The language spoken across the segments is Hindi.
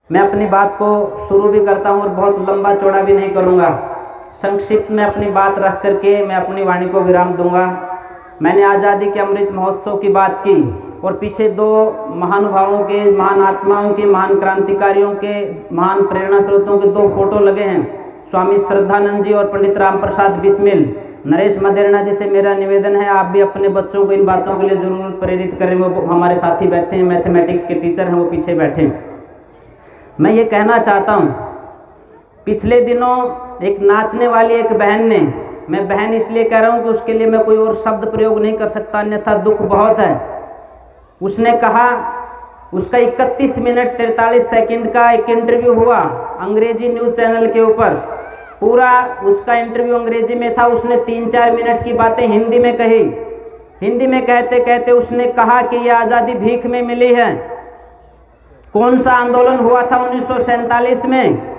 मैं अपनी बात को शुरू भी करता हूँ और बहुत लंबा चौड़ा भी नहीं करूँगा। संक्षिप्त में अपनी बात रख करके मैं अपनी वाणी को विराम दूंगा। मैंने आज़ादी के अमृत महोत्सव की बात की और पीछे दो महानुभावों के, महान आत्माओं के, महान क्रांतिकारियों के, महान प्रेरणा स्रोतों के दो फोटो लगे हैं, स्वामी श्रद्धानंद जी और पंडित राम प्रसाद बिस्मिल। नरेश मदेरणा जी से मेरा निवेदन है, आप भी अपने बच्चों को इन बातों के लिए ज़रूर प्रेरित करें। वो हमारे साथी बैठे हैं, मैथमेटिक्स के टीचर हैं, वो पीछे बैठे। मैं ये कहना चाहता हूँ, पिछले दिनों एक नाचने वाली एक बहन ने, मैं बहन इसलिए कह रहा हूँ कि उसके लिए मैं कोई और शब्द प्रयोग नहीं कर सकता, अन्यथा दुख बहुत है। उसने कहा, उसका 31 मिनट 43 सेकंड का एक इंटरव्यू हुआ अंग्रेजी न्यूज़ चैनल के ऊपर। पूरा उसका इंटरव्यू अंग्रेजी में था। उसने 3-4 मिनट की बातें हिंदी में कही। हिंदी में कहते कहते उसने कहा कि ये आज़ादी भीख में मिली है। कौन सा आंदोलन हुआ था 1947 में?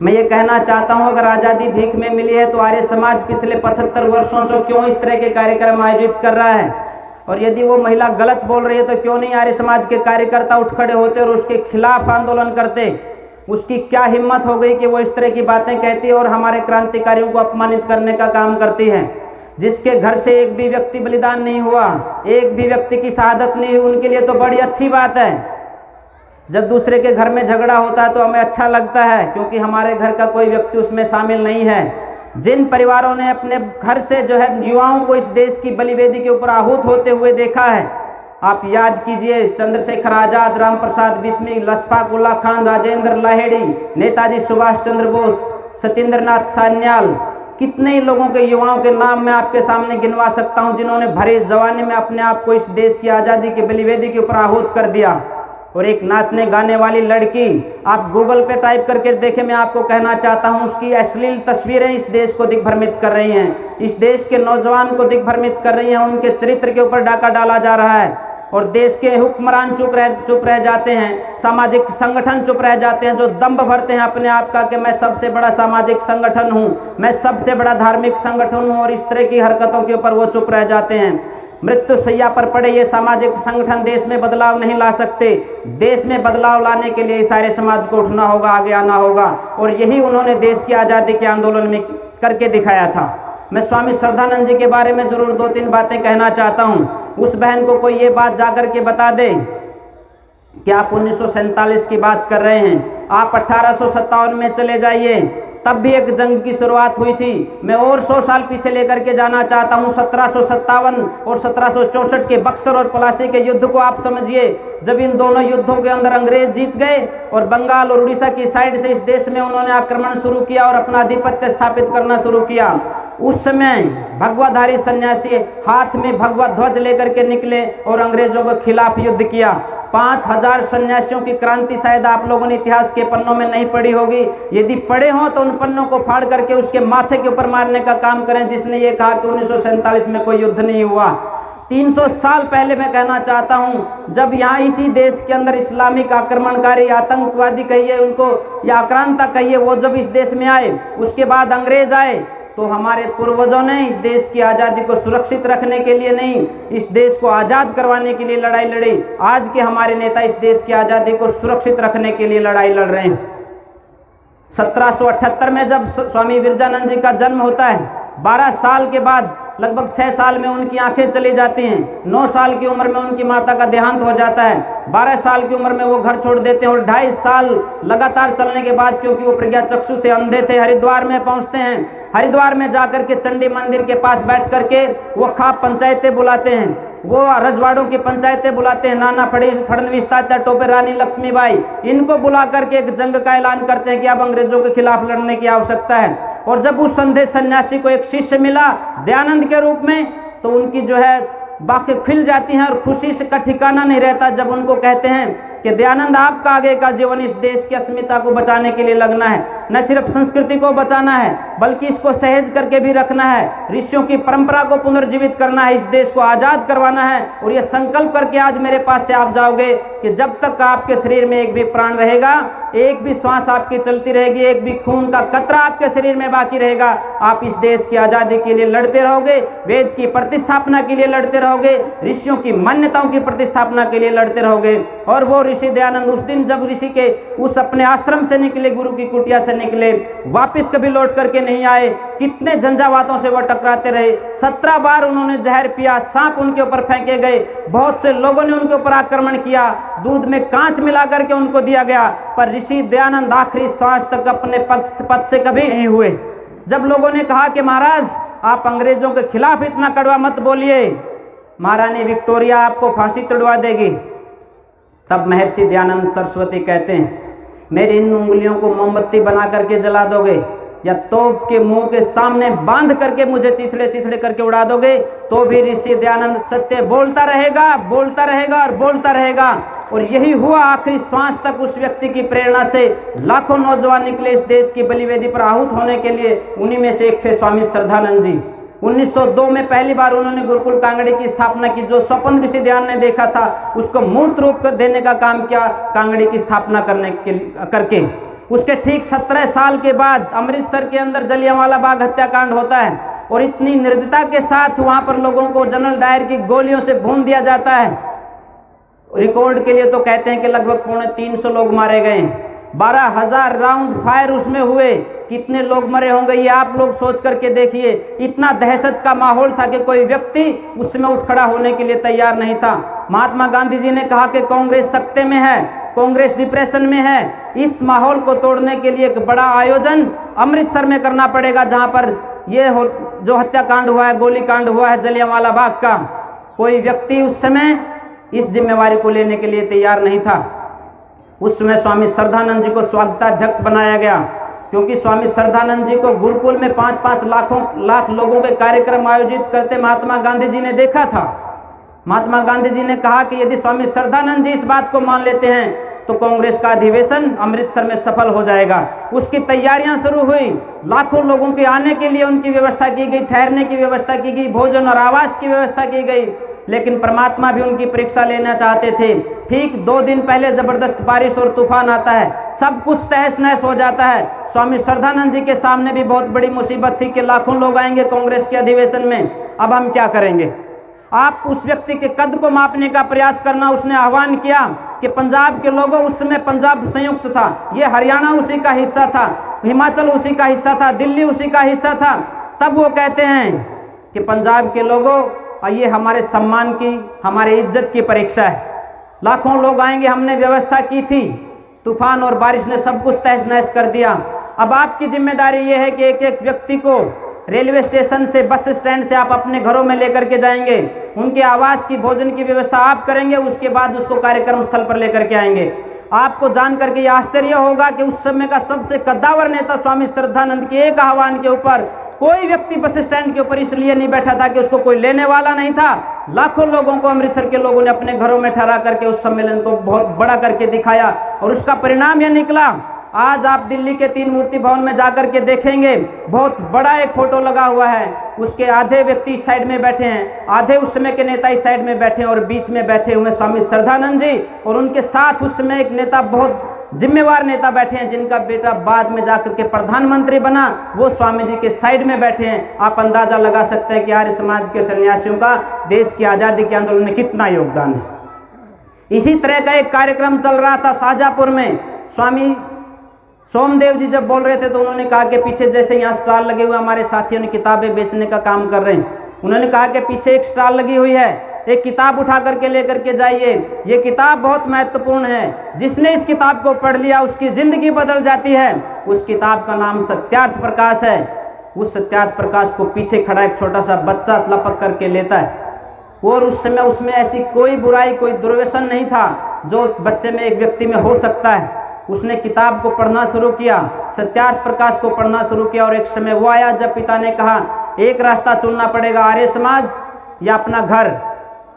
मैं ये कहना चाहता हूँ, अगर आज़ादी भीख में मिली है तो आर्य समाज पिछले 75 वर्षों से क्यों इस तरह के कार्यक्रम आयोजित कर रहा है? और यदि वो महिला गलत बोल रही है तो क्यों नहीं आर्य समाज के कार्यकर्ता उठ खड़े होते और उसके खिलाफ आंदोलन करते? उसकी क्या हिम्मत हो गई कि वो इस तरह की बातें कहती है और हमारे क्रांतिकारियों को अपमानित करने का काम करती है? जिसके घर से एक भी व्यक्ति बलिदान नहीं हुआ, एक भी व्यक्ति की शहादत नहीं हुई, उनके लिए तो बड़ी अच्छी बात है। जब दूसरे के घर में झगड़ा होता है तो हमें अच्छा लगता है, क्योंकि हमारे घर का कोई व्यक्ति उसमें शामिल नहीं है। जिन परिवारों ने अपने घर से जो है युवाओं को इस देश की बलिवेदी के ऊपर आहूत होते हुए देखा है, आप याद कीजिए, चंद्रशेखर आज़ाद, राम प्रसाद बिस्मिल, अशफाक उल्लाह खान, राजेंद्र लाहेड़ी, नेताजी सुभाष चंद्र बोस, सत्येंद्र नाथ सान्याल, कितने ही लोगों के, युवाओं के नाम मैं आपके सामने गिनवा सकता हूं, जिन्होंने भरे जमाने में अपने आप को इस देश की आज़ादी की बलिवेदी के ऊपर आहूत कर दिया। और एक नाचने गाने वाली लड़की, आप गूगल पे टाइप करके देखें, मैं आपको कहना चाहता हूं, उसकी अश्लील तस्वीरें इस देश को दिग्भ्रमित कर रही हैं, इस देश के नौजवान को दिग्भ्रमित कर रही हैं, उनके चरित्र के ऊपर डाका डाला जा रहा है। और देश के हुक्मरान चुप रह जाते हैं, सामाजिक संगठन चुप रह जाते हैं, जो दम्भ भरते हैं अपने आप का कि मैं सबसे बड़ा सामाजिक संगठन हूँ, मैं सबसे बड़ा धार्मिक संगठन हूँ, और इस तरह की हरकतों के ऊपर वो चुप रह जाते हैं। मृत्यु सैया पर पड़े ये सामाजिक संगठन देश में बदलाव नहीं ला सकते। देश में बदलाव लाने के लिए सारे समाज को उठना होगा, आगे आना होगा, और यही उन्होंने देश की आज़ादी के आंदोलन में करके दिखाया था। मैं स्वामी श्रद्धानंद जी के बारे में जरूर 2-3 बातें कहना चाहता हूँ। उस बहन को कोई ये बात जाकर के बता दे कि आप 1947 की बात कर रहे हैं, आप 1857 में चले जाइए, तब भी एक जंग की शुरुआत हुई थी। मैं और 100 साल पीछे लेकर के जाना चाहता हूँ, 1757 और 1764 के बक्सर और प्लासी के युद्ध को आप समझिए। जब इन दोनों युद्धों के अंदर अंग्रेज जीत गए और बंगाल और उड़ीसा की साइड से इस देश में उन्होंने आक्रमण शुरू किया और अपना आधिपत्य स्थापित करना शुरू किया, उस समय भगवाधारी सन्यासी हाथ में भगवा ध्वज लेकर के निकले और अंग्रेजों के खिलाफ युद्ध किया। 5000 सन्यासियों की क्रांति शायद आप लोगों ने इतिहास के पन्नों में नहीं पढ़ी होगी। यदि पढ़े हों तो उन पन्नों को फाड़ करके उसके माथे के ऊपर मारने का काम करें, जिसने ये कहा कि 1947 में कोई युद्ध नहीं हुआ। 300 साल पहले मैं कहना चाहता हूं, जब यहाँ इसी देश के अंदर इस्लामिक आक्रमणकारी, आतंकवादी कहिए उनको या आक्रांता कहिए, वो जब इस देश में आए, उसके बाद अंग्रेज आए, तो हमारे पूर्वजों ने इस देश की आज़ादी को सुरक्षित रखने के लिए नहीं, इस देश को आज़ाद करवाने के लिए लड़ाई लड़ी। आज के हमारे नेता इस देश की आज़ादी को सुरक्षित रखने के लिए लड़ाई लड़ रहे हैं। 1778 में जब स्वामी विरजानंद जी का जन्म होता है, 12 साल के बाद लगभग 6 साल में उनकी आंखें चली जाती हैं। 9 साल की उम्र में उनकी माता का देहांत हो जाता है। 12 साल की उम्र में वो घर छोड़ देते हैं और 2.5 साल लगातार चलने के बाद, क्योंकि वो प्रज्ञाचक्षु थे, अंधे थे, हरिद्वार में पहुंचते हैं। हरिद्वार में जाकर के चंडी मंदिर के पास बैठ करके वो खाप पंचायतें बुलाते हैं, वो रजवाड़ों की पंचायतें बुलाते हैं, नाना फडणवीस, तात्या टोपे, रानी लक्ष्मीबाई, इनको बुला करके एक जंग का ऐलान करते हैं कि अब अंग्रेजों के खिलाफ लड़ने की आवश्यकता है। और जब उस संधे सन्यासी को एक शिष्य मिला दयानंद के रूप में, तो उनकी जो है बातें खिल जाती हैं और खुशी से का ठिकाना नहीं रहता जब उनको कहते हैं कि दयानंद, आपका आगे का जीवन इस देश की अस्मिता को बचाने के लिए लगना है। न सिर्फ संस्कृति को बचाना है बल्कि इसको सहेज करके भी रखना है, ऋषियों की परंपरा को पुनर्जीवित करना है, इस देश को आज़ाद करवाना है। और ये संकल्प करके आज मेरे पास से आप जाओगे कि जब तक आपके शरीर में एक भी प्राण रहेगा, एक भी श्वास आपकी चलती रहेगी, एक भी खून का कतरा आपके शरीर में बाकी रहेगा, आप इस देश की आज़ादी के लिए लड़ते रहोगे, वेद की प्रतिस्थापना के लिए लड़ते रहोगे, ऋषियों की मान्यताओं की प्रतिस्थापना के लिए लड़ते रहोगे। और वो ऋषि दयानंद उस दिन जब ऋषि के उस अपने आश्रम से निकले, गुरु की कुटिया से निकले, वापिस कभी लौट करके नहीं आए। कितने झंझावातों से वो टकराते रहे, 17 बार उन्होंने जहर पिया, सांप उनके ऊपर फेंके गए, बहुत से लोगों ने उनके ऊपर आक्रमण किया, दूध में कांच मिला करके उनको दिया गया, पर ऋषि दयानंद आखिरी सांस तक अपने पद से कभी नहीं हुए। जब लोगों ने कहा कि महाराज आप अंग्रेजों के खिलाफ इतना कड़वा मत बोलिए, महारानी विक्टोरिया आपको फांसी तुड़वा देगी, तब महर्षि दयानंद सरस्वती कहते हैं मेरी इन उंगलियों को मोमबत्ती बना करके जला दोगे या तोप के मुंह के सामने बांध करके मुझे चिथड़े चिथड़े करके उड़ा दोगे, तो भी ऋषि दयानंद सत्य बोलता रहेगा, बोलता रहेगा और बोलता रहेगा। और यही हुआ, आखिरी सांस तक उस व्यक्ति की प्रेरणा से लाखों नौजवान निकले इस देश की बलिवेदी पर आहूत होने के लिए। उन्हीं में से एक थे स्वामी श्रद्धानंद जी। 1902 में पहली बार उन्होंने गुरुकुल कांगड़ी की स्थापना की। जो स्वप्न ऋषि दयानंद ने देखा था उसको मूर्त रूप कर देने का काम किया कांगड़ी की स्थापना करके। उसके ठीक 17 साल के बाद अमृतसर के अंदर जलियांवाला बाग हत्याकांड होता है और इतनी निर्दयता के साथ वहाँ पर लोगों को जनरल डायर की गोलियों से भून दिया जाता है। रिकॉर्ड के लिए तो कहते हैं कि लगभग 350 लोग मारे गए, 12,000 राउंड फायर उसमें हुए। कितने लोग मरे होंगे ये आप लोग सोच करके देखिए। इतना दहशत का माहौल था कि कोई व्यक्ति उसमें उठ खड़ा होने के लिए तैयार नहीं था। महात्मा गांधी जी ने कहा कि कांग्रेस सत्ते में है, कांग्रेस डिप्रेशन में है, इस माहौल को तोड़ने के लिए एक बड़ा आयोजन अमृतसर में करना पड़ेगा, जहां पर जो हत्याकांड हुआ है, गोलीकांड हुआ है जलियांवाला बाग का। कोई व्यक्ति उस समय इस जिम्मेवारी को लेने के लिए तैयार नहीं था। उस समय स्वामी श्रद्धानंद जी को स्वागताध्यक्ष बनाया गया, क्योंकि स्वामी श्रद्धानंद जी को गुरुकुल में 5-5 लाख लोगों के कार्यक्रम आयोजित करते महात्मा गांधी जी ने देखा था। महात्मा गांधी जी ने कहा कि यदि स्वामी श्रद्धानंद जी इस बात को मान लेते हैं तो कांग्रेस का अधिवेशन अमृतसर में सफल हो जाएगा। उसकी तैयारियां शुरू हुई, लाखों लोगों के आने के लिए उनकी व्यवस्था की गई, ठहरने की व्यवस्था की गई, भोजन और आवास की व्यवस्था की गई। लेकिन परमात्मा भी उनकी परीक्षा लेना चाहते थे। ठीक 2 दिन पहले जबरदस्त बारिश और तूफान आता है, सब कुछ तहस नहस हो जाता है। स्वामी श्रद्धानंद जी के सामने भी बहुत बड़ी मुसीबत थी कि लाखों लोग आएंगे कांग्रेस के अधिवेशन में, अब हम क्या करेंगे। आप उस व्यक्ति के कद को मापने का प्रयास करना। उसने आह्वान किया कि पंजाब के लोगों, उस समय पंजाब संयुक्त था, ये हरियाणा उसी का हिस्सा था, हिमाचल उसी का हिस्सा था, दिल्ली उसी का हिस्सा था। तब वो कहते हैं कि पंजाब के लोगों, ये हमारे सम्मान की, हमारे इज्जत की परीक्षा है। लाखों लोग आएंगे, हमने व्यवस्था की थी, तूफान और बारिश ने सब कुछ तहस नहस कर दिया। अब आपकी जिम्मेदारी ये है कि एक एक व्यक्ति को रेलवे स्टेशन से, बस स्टैंड से आप अपने घरों में लेकर के जाएंगे, उनके आवास की, भोजन की व्यवस्था आप करेंगे, उसके बाद उसको कार्यक्रम स्थल पर लेकर के आएंगे। आपको जान करके ये आश्चर्य होगा कि उस समय का सबसे कद्दावर नेता स्वामी श्रद्धानंद के एक आह्वान के ऊपर कोई व्यक्ति बस स्टैंड के ऊपर इसलिए नहीं बैठा था कि उसको कोई लेने वाला नहीं था। लाखों लोगों को अमृतसर के लोगों ने अपने घरों में ठहरा करके उस सम्मेलन को बहुत बड़ा करके दिखाया और उसका परिणाम यह निकला। आज आप दिल्ली के 3 मूर्ति भवन में जाकर के देखेंगे, बहुत बड़ा एक फोटो लगा हुआ है, उसके आधे व्यक्ति इस साइड में बैठे हैं, आधे उस समय के नेता इस साइड में बैठे हैं और बीच में बैठे हुए स्वामी श्रद्धानंद जी और उनके साथ उस समय एक नेता, बहुत जिम्मेवार नेता बैठे हैं जिनका बेटा बाद में जाकर के प्रधानमंत्री बना, वो स्वामी जी के साइड में बैठे हैं। आप अंदाजा लगा सकते हैं कि आर्य समाज के सन्यासियों का देश की आज़ादी के आंदोलन में कितना योगदान है। इसी तरह का एक कार्यक्रम चल रहा था शाहजहाँपुर में। स्वामी सोमदेव जी जब बोल रहे थे तो उन्होंने कहा कि पीछे, जैसे यहाँ स्टॉल लगे हुए, हमारे साथियों ने किताबें बेचने का काम कर रहे हैं, उन्होंने कहा कि पीछे एक स्टॉल लगी हुई है, एक किताब उठा करके लेकर के जाइए, ये किताब बहुत महत्वपूर्ण है, जिसने इस किताब को पढ़ लिया उसकी जिंदगी बदल जाती है। उस किताब का नाम सत्यार्थ प्रकाश है। उस सत्यार्थ प्रकाश को पीछे खड़ा एक छोटा सा बच्चा लपक करके लेता है और उस समय उसमें ऐसी कोई बुराई, कोई दुर्व्यसन नहीं था जो बच्चे में, एक व्यक्ति में हो सकता है। उसने किताब को पढ़ना शुरू किया, सत्यार्थ प्रकाश को पढ़ना शुरू किया और एक समय वो आया जब पिता ने कहा एक रास्ता चुनना पड़ेगा, आर्य समाज या अपना घर।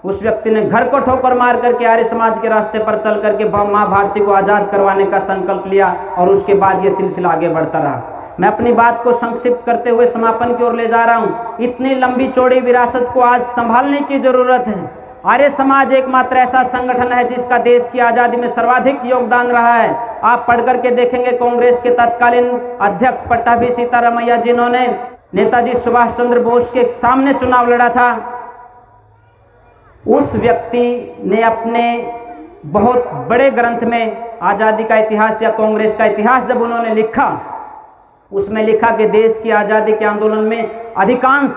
उस व्यक्ति ने घर को ठोकर मार करके आर्य समाज के रास्ते पर चल करके माँ भारती को आज़ाद करवाने का संकल्प लिया और उसके बाद ये सिलसिला आगे बढ़ता रहा। मैं अपनी बात को संक्षिप्त करते हुए समापन की ओर ले जा रहा हूँ। इतनी लंबी चौड़ी विरासत को आज संभालने की जरूरत है। आर्य समाज एकमात्र ऐसा संगठन है जिसका देश की आज़ादी में सर्वाधिक योगदान रहा है। आप पढ़ करके देखेंगे कांग्रेस के तत्कालीन अध्यक्ष पट्टाभी सीतारामैया, जिन्होंने नेताजी सुभाष चंद्र बोस के सामने चुनाव लड़ा था, उस व्यक्ति ने अपने बहुत बड़े ग्रंथ में आज़ादी का इतिहास या कांग्रेस का इतिहास जब उन्होंने लिखा, उसमें लिखा कि देश की आज़ादी के आंदोलन में अधिकांश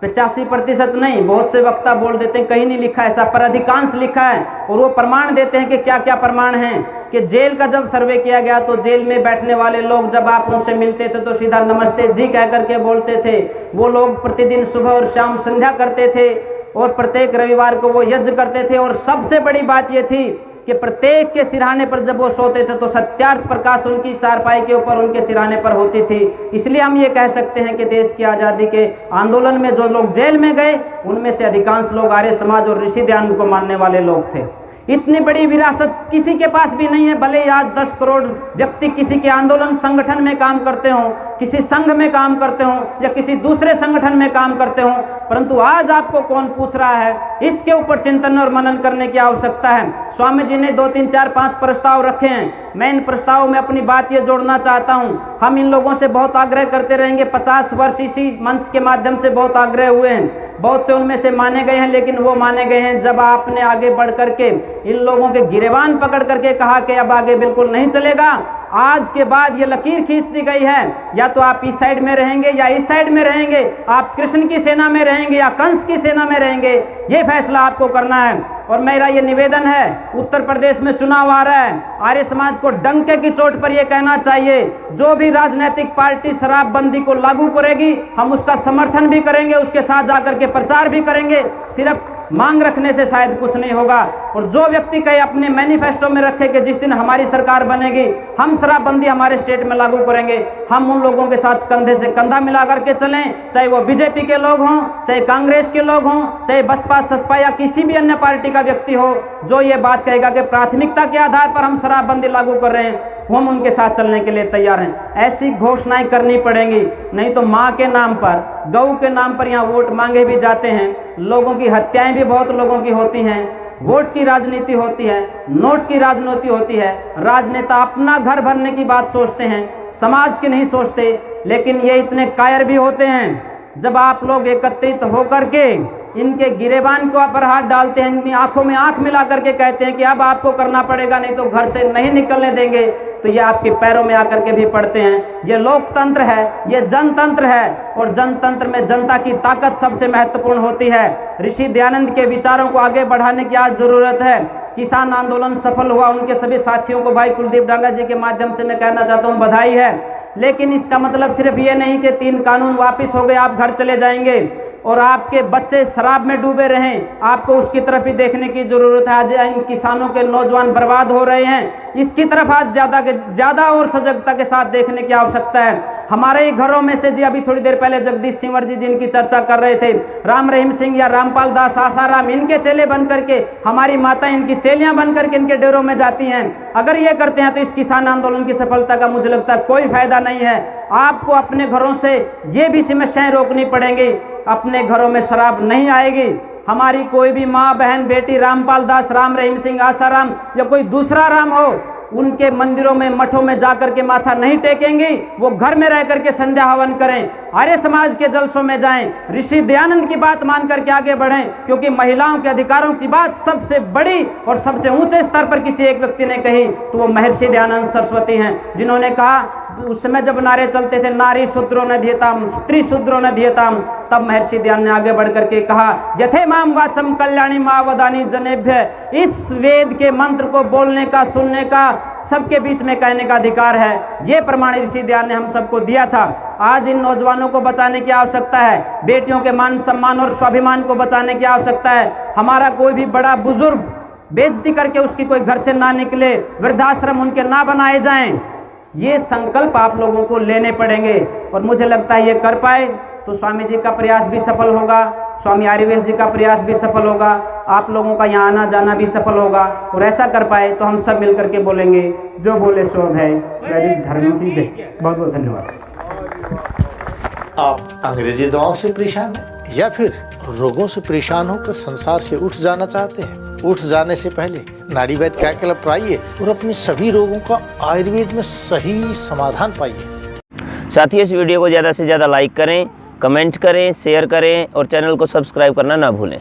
85% नहीं, बहुत से वक्ता बोल देते हैं कहीं नहीं लिखा ऐसा, पर अधिकांश लिखा है। और वो प्रमाण देते हैं कि क्या क्या प्रमाण हैं कि जेल का जब सर्वे किया गया तो जेल में बैठने वाले लोग जब आप उनसे मिलते थे तो सीधा नमस्ते जी कह करके बोलते थे। वो लोग प्रतिदिन सुबह और शाम संध्या करते थे और प्रत्येक रविवार को वो यज्ञ करते थे। और सबसे बड़ी बात ये थी कि प्रत्येक के सिरहाने पर जब वो सोते थे तो सत्यार्थ प्रकाश उनकी चारपाई के ऊपर उनके सिरहाने पर होती थी। इसलिए हम ये कह सकते हैं कि देश की आज़ादी के आंदोलन में जो लोग जेल में गए उनमें से अधिकांश लोग आर्य समाज और ऋषि दयानंद को मानने वाले लोग थे। इतनी बड़ी विरासत किसी के पास भी नहीं है। भले ही आज 10 करोड़ व्यक्ति किसी के आंदोलन संगठन में काम करते हों, किसी संघ में काम करते हों या किसी दूसरे संगठन में काम करते हों, परंतु आज आपको कौन पूछ रहा है, इसके ऊपर चिंतन और मनन करने की आवश्यकता है। स्वामी जी ने 2, 3, 4, 5 प्रस्ताव रखे हैं। मैं इन प्रस्तावों में अपनी बात ये जोड़ना चाहता हूँ। हम इन लोगों से बहुत आग्रह करते रहेंगे। 50 वर्ष इसी मंच के माध्यम से बहुत आग्रह हुए हैं, बहुत से उनमें से माने गए हैं, लेकिन वो माने गए हैं जब आपने आगे बढ़ करके इन लोगों के गिरेबान पकड़ करके कहा कि अब आगे बिल्कुल नहीं चलेगा, आज के बाद ये लकीर खींच दी गई है, या तो आप इस साइड में रहेंगे या इस साइड में रहेंगे, आप कृष्ण की सेना में रहेंगे या कंस की सेना में रहेंगे, ये फैसला आपको करना है। और मेरा ये निवेदन है, उत्तर प्रदेश में चुनाव आ रहा है, आर्य समाज को डंके की चोट पर यह कहना चाहिए, जो भी राजनीतिक पार्टी शराबबंदी को लागू करेगी हम उसका समर्थन भी करेंगे, उसके साथ जाकर के प्रचार भी करेंगे। सिर्फ मांग रखने से शायद कुछ नहीं होगा। और जो व्यक्ति कहे अपने मैनिफेस्टो में रखे कि जिस दिन हमारी सरकार बनेगी हम शराबबंदी हमारे स्टेट में लागू करेंगे, हम उन लोगों के साथ कंधे से कंधा मिला करके चलें, चाहे वो बीजेपी के लोग हों, चाहे कांग्रेस के लोग हों, चाहे बसपा ससपा या किसी भी अन्य पार्टी का व्यक्ति हो, जो ये बात कहेगा कि प्राथमिकता के आधार पर हम शराबबंदी लागू कर रहे हैं, हम उनके साथ चलने के लिए तैयार हैं। ऐसी घोषणाएं करनी पड़ेंगी, नहीं तो माँ के नाम पर, गऊ के नाम पर यहाँ वोट मांगे भी जाते हैं, लोगों की हत्याएं भी बहुत लोगों की होती हैं, वोट की राजनीति होती है, नोट की राजनीति होती है। राजनेता अपना घर भरने की बात सोचते हैं, समाज की नहीं सोचते। लेकिन ये इतने कायर भी होते हैं, जब आप लोग एकत्रित होकर के इनके गिरेबान को पर हाथ डालते हैं, इनकी आंखों में आंख मिला करके कहते हैं कि अब आपको करना पड़ेगा, नहीं तो घर से नहीं निकलने देंगे, तो ये आपके पैरों में आकर के भी पड़ते हैं। ये लोकतंत्र है, ये जनतंत्र है, और जनतंत्र में जनता की ताकत सबसे महत्वपूर्ण होती है। ऋषि दयानंद के विचारों को आगे बढ़ाने की आज जरूरत है। किसान आंदोलन सफल हुआ, उनके सभी साथियों को भाई कुलदीप डांगा जी के माध्यम से मैं कहना चाहता हूँ बधाई है। लेकिन इसका मतलब सिर्फ ये नहीं कि 3 कानून वापस हो गए आप घर चले जाएंगे और आपके बच्चे शराब में डूबे रहें, आपको उसकी तरफ ही देखने की जरूरत है। आज इन किसानों के नौजवान बर्बाद हो रहे हैं, इसकी तरफ आज ज़्यादा और सजगता के साथ देखने की आवश्यकता है। हमारे ही घरों में से जी अभी थोड़ी देर पहले जगदीश सिंह जी जिनकी चर्चा कर रहे थे, राम रहीम सिंह या रामपाल दास आसाराम, इनके चेले बन करके हमारी माता इनकी चेलियां बन करके इनके डेरों में जाती हैं। अगर ये करते हैं तो इस किसान आंदोलन की सफलता का मुझे लगता है कोई फायदा नहीं है। आपको अपने घरों से ये भी समस्याएं रोकनी पड़ेंगी, अपने घरों में शराब नहीं आएगी। हमारी कोई भी माँ बहन बेटी रामपाल दास, राम रहीम सिंह आसाराम या कोई दूसरा राम हो, उनके मंदिरों में मठों में जाकर के माथा नहीं टेकेंगी, वो घर में रह करके संध्या हवन करें, आर्य समाज के जलसों में जाएं, ऋषि दयानंद की बात मान करके आगे बढ़ें। क्योंकि महिलाओं के अधिकारों की बात सबसे बड़ी और सबसे ऊंचे स्तर पर किसी एक व्यक्ति ने कही तो वो महर्षि दयानंद सरस्वती हैं, जिन्होंने कहा उस समय जब नारे चलते थे नारी शूद्रो न धियताम स्त्री शूद्रो न धियताम, तब महर्षि दयानंद ने आगे बढ़ करके कहा यथे माम वाचम कल्याणी माँ वदानी जनेभ्य। इस वेद के मंत्र को बोलने का, सुनने का, सबके बीच में कहने का अधिकार है। ये प्रमाण ऋषि दयानंद ने हम सबको दिया था। आज इन नौजवानों को बचाने की आवश्यकता है, बेटियों के मान सम्मान और स्वाभिमान को बचाने की आवश्यकता है। हमारा कोई भी बड़ा बुजुर्ग बेइज्जती करके उसकी कोई घर से ना निकले, वृद्धाश्रम उनके ना बनाए जाएं, ये संकल्प आप लोगों को लेने पड़ेंगे। और मुझे लगता है ये कर पाए तो स्वामी जी का प्रयास भी सफल होगा। स्वामी आर्यवेश जी का प्रयास भी सफल होगा, आप लोगों का यहाँ आना जाना भी सफल होगा। और ऐसा कर पाए तो हम सब मिलकर के बोलेंगे जो बोले सो है वैदिक धर्म की जय। बहुत बहुत धन्यवाद। आप अंग्रेजी दवाओं से परेशान हैं या फिर रोगों से परेशान होकर संसार से उठ जाना चाहते हैं? उठ जाने से पहले नाड़ीवैद क्या क्लब पर आइए और अपने सभी रोगों का आयुर्वेद में सही समाधान पाइए। साथियों, इस वीडियो को ज़्यादा से ज़्यादा लाइक करें, कमेंट करें, शेयर करें और चैनल को सब्सक्राइब करना ना भूलें।